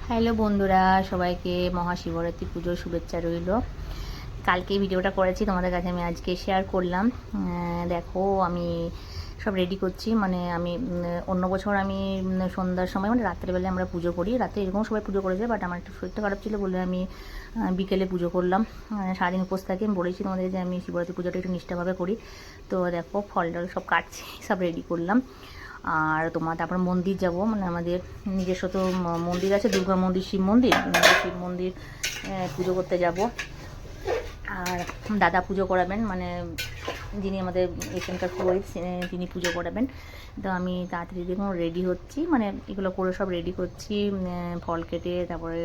Hello বন্ধুরা, সবাইকে মহাশিবরাত্রি পুজোর শুভেচ্ছা রইল। কালকে ভিডিওটা করেছি তোমাদের কাছে, আমি আজকে শেয়ার করলাম। দেখো আমি সব রেডি করছি। মানে আমি অন্য বছর আমি সন্ধ্যার সময় মানে রাত্রেবেলায় আমরা পুজো করি, রাতে এরকম সবাই পুজো করেছে, বাট আমার একটু শরীরটা খারাপ ছিল বলে আমি বিকেলে পুজো করলাম। সারাদিন উপোস থাকি। আমি বলেছি তোমাদের যে আমি শিবরাত্রি পুজোটা একটু নিষ্ঠাভাবে করি। তো দেখো ফল টল সব কাটছি, সব রেডি করলাম। আর তারপর মন্দির যাব, মানে আমাদের নিজস্ব তো মন্দির আছে, দুর্গা মন্দির, শিব মন্দির। শিব মন্দির পুজো করতে যাব। আর দাদা পুজো করাবেন, মানে যিনি আমাদের এখানকার পুরোহিত তিনি পুজো করাবেন। তো আমি তাড়াতাড়ি দেখুন রেডি হচ্ছি, মানে এগুলো করে সব রেডি করছি। ফল কেটে তারপরে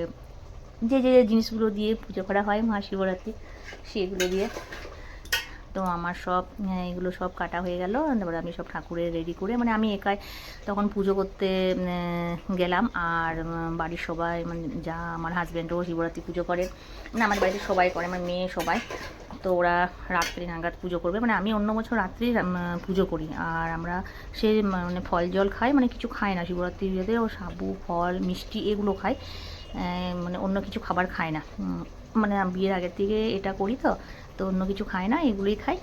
যে যে জিনিসগুলো দিয়ে পুজো করা হয় মহাশিবরাত্রি সেগুলো দিয়ে। তো আমার সব এগুলো সব কাটা হয়ে গেল। তারপরে আমি সব ঠাকুরের রেডি করে, মানে আমি একাই তখন পুজো করতে গেলাম। আর বাড়ির সবাই, মানে যা আমার হাজব্যান্ডও শিবরাত্রি পুজো করে, মানে আমাদের বাড়িতে সবাই করে, আমার মেয়ে সবাই। তো ওরা রাত্রি নাগাদ পুজো করবে, মানে আমি অন্য বছর রাত্রি পুজো করি। আর আমরা সে মানে ফল জল খাই, মানে কিছু খাই না শিবরাত্রির ইয়েতে। ও সাবু ফল মিষ্টি এগুলো খাই, মানে অন্য কিছু খাবার খায় না। মানে বিয়ের আগের থেকে এটা করি, তো তো অন্য কিছু খায় না, এগুলোই খাই।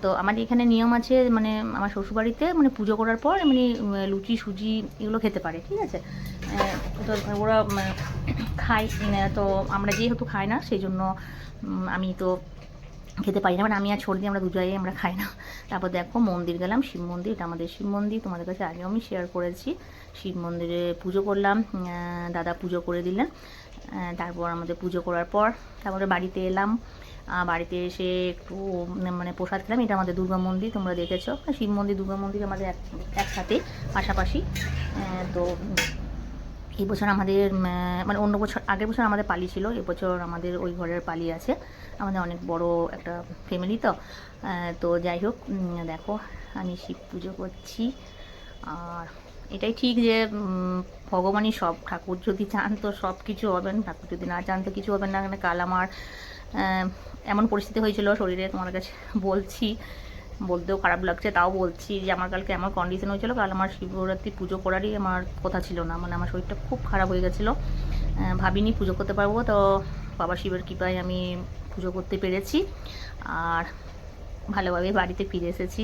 তো আমাদের এখানে নিয়ম আছে, মানে আমার শ্বশুরবাড়িতে মানে পুজো করার পর এমনি লুচি সুজি এগুলো খেতে পারে, ঠিক আছে। তো ওরা খায়। তো আমরা যেহেতু খাই না সেই জন্য আমি তো খেতে পারি না, মানে আমি আর সর্দি আমরা দুজনেই আমরা খাই না। তারপর দেখো মন্দির গেলাম, শিব মন্দির। এটা আমাদের শিব মন্দির, তোমাদের কাছে আগেও আমি শেয়ার করেছি। শিব মন্দিরে পুজো করলাম, দাদা পুজো করে দিলেন। তারপর আমাদের পুজো করার পর তারপরে বাড়িতে এলাম। বাড়িতে এসে একটু মানে প্রসাদ খেলাম। এটা আমাদের দুর্গা মন্দির, তোমরা দেখেছো। শিব মন্দির দুর্গা মন্দির আমাদের একসাথে পাশাপাশি। তো এই বছর আমাদের মানে অন্য বছর আগের বছর আমাদের পালি ছিল, এবছর আমাদের ওই ঘরের পালি আছে। আমাদের অনেক বড় একটা ফ্যামিলি, তো তো যাই হোক, দেখো আমি শিব পুজো করছি। আর এটাই ঠিক যে ভগবানই সব, ঠাকুর যদি চান তো সব কিছু হবেন, ঠাকুর যদি না চান তো কিছু হবেন না। কাল আমার এমন পরিস্থিতি হয়েছিল শরীরে, তোমার কাছে বলছি, বলতেও খারাপ লাগছে, তাও বলছি যে আমার কালকে এমন কন্ডিশন হয়েছিল, কাল আমার শিবরাত্রি পুজো করারই আমার কথা ছিল না। মানে আমার শরীরটা খুব খারাপ হয়ে গেছিলো, ভাবিনি পুজো করতে পারবো। তো বাবা শিবের কৃপায় আমি পুজো করতে পেরেছি আর ভালোভাবে বাড়িতে ফিরে এসেছি।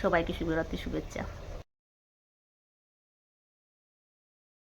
সবাইকে শিবরাত্রি শুভেচ্ছা।